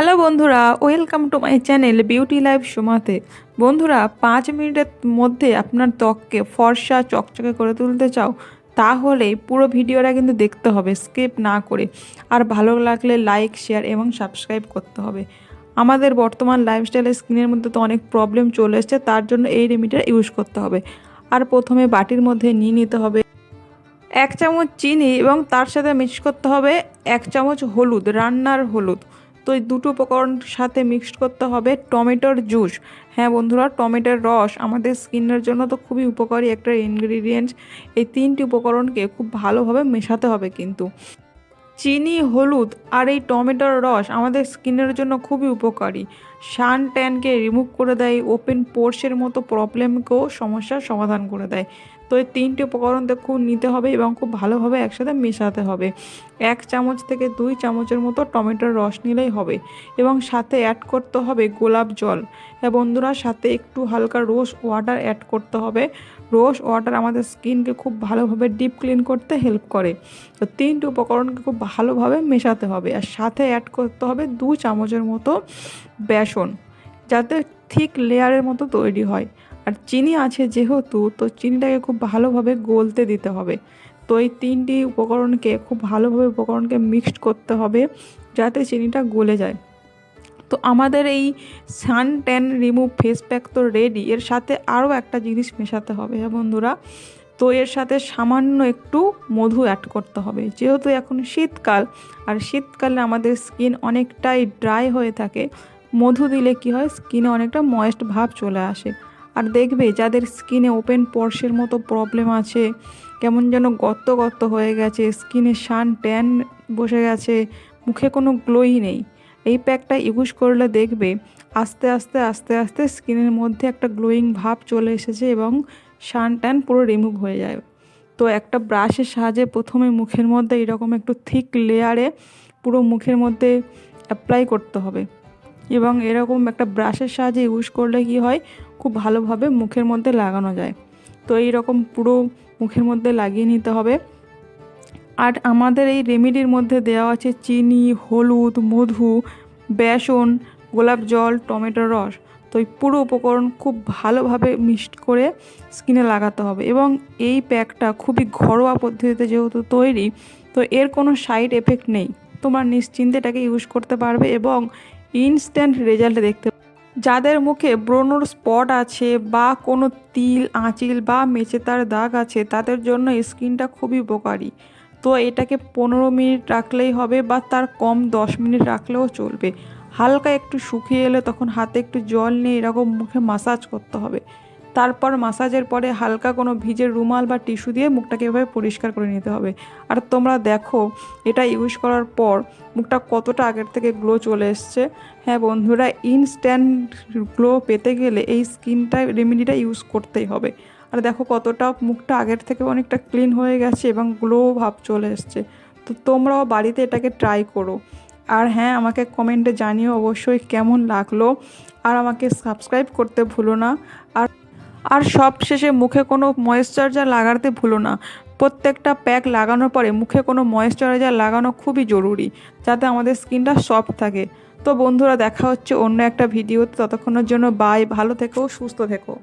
Hello বন্ধুরা, welcome to my channel beauty life সোমাতে। বন্ধুরা, 5 মিনিটের মধ্যে আপনার ত্বককে ফর্সা চকচকে করে তুলতে চাও, তাহলে পুরো ভিডিওটা কিন্তু দেখতে হবে স্কিপ না করে। আর ভালো লাগলে লাইক, শেয়ার এবং সাবস্ক্রাইব করতে হবে। আমাদের বর্তমান লাইফস্টাইলের স্কিনের মধ্যে তো অনেক প্রবলেম চলে এসছে, তার জন্য এই রেমিডিটা ইউজ করতে হবে। আর প্রথমে বাটির মধ্যে নিয়ে নিতে হবে 1 চামচ চিনি এবং তার সাথে মিক্স করতে হবে 1 চামচ হলুদ, রান্নার হলুদ। তো এই দুটো উপকরণ সাথে মিক্সড করতে হবে টমেটোর জুস। হ্যাঁ বন্ধুরা, টমেটোর রস আমাদের স্কিনের জন্য তো খুবই উপকারী একটা ইনগ্রিডিয়েন্টস। এই 3টি উপকরণকে খুব ভালোভাবে মেশাতে হবে কিন্তু। চিনি, হলুদ আর এই টমেটোর রস আমাদের স্কিনের জন্য খুবই উপকারী। সান ট্যানকে রিমুভ করে দেয়, ওপেন পোর্সের মতো প্রবলেমকেও সমস্যার সমাধান করে দেয়। তো এই 3টি উপকরণ খুব নিতে হবে এবং খুব ভালোভাবে একসাথে মেশাতে হবে। 1 চামচ থেকে 2 চামচের মতো টমেটোর রস নিলেই হবে এবং সাথে অ্যাড করতে হবে গোলাপ জল। হ্যাঁ বন্ধুরা, সাথে একটু হালকা রোজ ওয়াটার অ্যাড করতে হবে। রোজ ওয়াটার আমাদের স্কিনকে খুব ভালোভাবে ডিপ ক্লিন করতে হেল্প করে। তো 3টি উপকরণকে খুব ভালোভাবে মেশাতে হবে আর সাথে অ্যাড করতে হবে 2 চামচের মতো বেসন, যাতে থিক লেয়ারের মতো তৈরি হয়। আর চিনি আছে যেহেতু, তো চিনিটাকে খুব ভালোভাবে গলতে দিতে হবে। তো এই 3টি উপকরণকে খুব ভালোভাবে মিক্সড করতে হবে যাতে চিনিটা গলে যায়। তো আমাদের এই সান ট্যান রিমুভ ফেস প্যাক তো রেডি। এর সাথে আরও একটা জিনিস মেশাতে হবে হ্যাঁ বন্ধুরা। তো এর সাথে সামান্য একটু মধু অ্যাড করতে হবে, যেহেতু এখন শীতকাল আর শীতকালে আমাদের স্কিন অনেকটাই ড্রাই হয়ে থাকে। মধু দিলে কি হয়, স্কিনে অনেকটা ময়েস্ট ভাব চলে আসে। আর দেখবে যাদের স্কিনে ওপেন পোরসের মতো প্রবলেম আছে, কেমন যেন গর্ত গর্ত হয়ে গেছে, স্কিনে সান ট্যান বসে গেছে, মুখে কোনো গ্লোই নেই, এই প্যাকটা ইউজ করলে দেখবে আস্তে আস্তে আস্তে আস্তে স্কিনের মধ্যে একটা গ্লোয়িং ভাব চলে এসেছে এবং সান ট্যান পুরো রিমুভ হয়ে যায়। তো একটা ব্রাশের সাহায্যে প্রথমে মুখের মধ্যে এরকম একটু থিক লেয়ারে পুরো মুখের মধ্যে অ্যাপ্লাই করতে হবে এবং এরকম একটা ব্রাশের সাহায্যে ইউজ করলে কি হয়, খুব ভালোভাবে মুখের মধ্যে লাগানো যায়। তো এইরকম পুরো মুখের মধ্যে লাগিয়ে নিতে হবে। আর আমাদের এই রেমেডির মধ্যে দেওয়া আছে চিনি, হলুদ, মধু, বেসন, গোলাপ জল, টমেটোর রস। তো এই পুরো উপকরণ খুব ভালোভাবে মিক্সড করে স্কিনে লাগাতে হবে এবং এই প্যাকটা খুবই ঘরোয়া পদ্ধতিতে যেহেতু তৈরি, তো এর কোনো সাইড এফেক্ট নেই। তোমরা নিশ্চিন্তে এটাকে ইউজ করতে পারবে এবং ইনস্ট্যান্ট রেজাল্ট দেখতে। যাদের মুখে ব্রণর স্পট আছে বা কোনো তিল, আঁচিল বা মেচেতার দাগ আছে, তাদের জন্য স্কিনটা খুবই উপকারী। তো এটাকে 15 মিনিট রাখলেই হবে বা তার কম 10 মিনিট রাখলেও চলবে। হালকা একটু শুকিয়ে এলে তখন হাতে একটু জল নিয়ে এরকম মুখে মাসাজ করতে হবে। তারপর মাসাজের পরে হালকা কোনো ভিজে রুমাল বা টিস্যু দিয়ে মুখটাকে এভাবে পরিষ্কার করে নিতে হবে। আর তোমরা দেখো এটা ইউজ করার পর মুখটা কতটা আগের থেকে গ্লো চলে এসছে। হ্যাঁ বন্ধুরা, ইনস্ট্যান্ট গ্লো পেতে গেলে এই স্কিনটা রেমেডিটা ইউজ করতেই হবে। আর দেখো কতটা মুখটা আগের থেকে অনেকটা ক্লিন হয়ে গেছে এবং গ্লো ভাব চলে এসছে। তো তোমরাও বাড়িতে এটাকে ট্রাই করো। আর হ্যাঁ, আমাকে কমেন্টে জানিও অবশ্যই কেমন লাগলো। আর আমাকে সাবস্ক্রাইব করতে ভুলো না। আর আর সব শেষে মুখে কোনো ময়েশ্চারাইজার লাগাতে ভুলো না। প্রত্যেকটা প্যাক লাগানোর পরে মুখে কোনো ময়েশ্চারাইজার লাগানো খুবই জরুরি, যাতে আমাদের স্কিনটা সফট থাকে। তো বন্ধুরা, দেখা হচ্ছে অন্য একটা ভিডিওতে। ততক্ষণের জন্য বাই, ভালো থেকো, সুস্থ থেকো।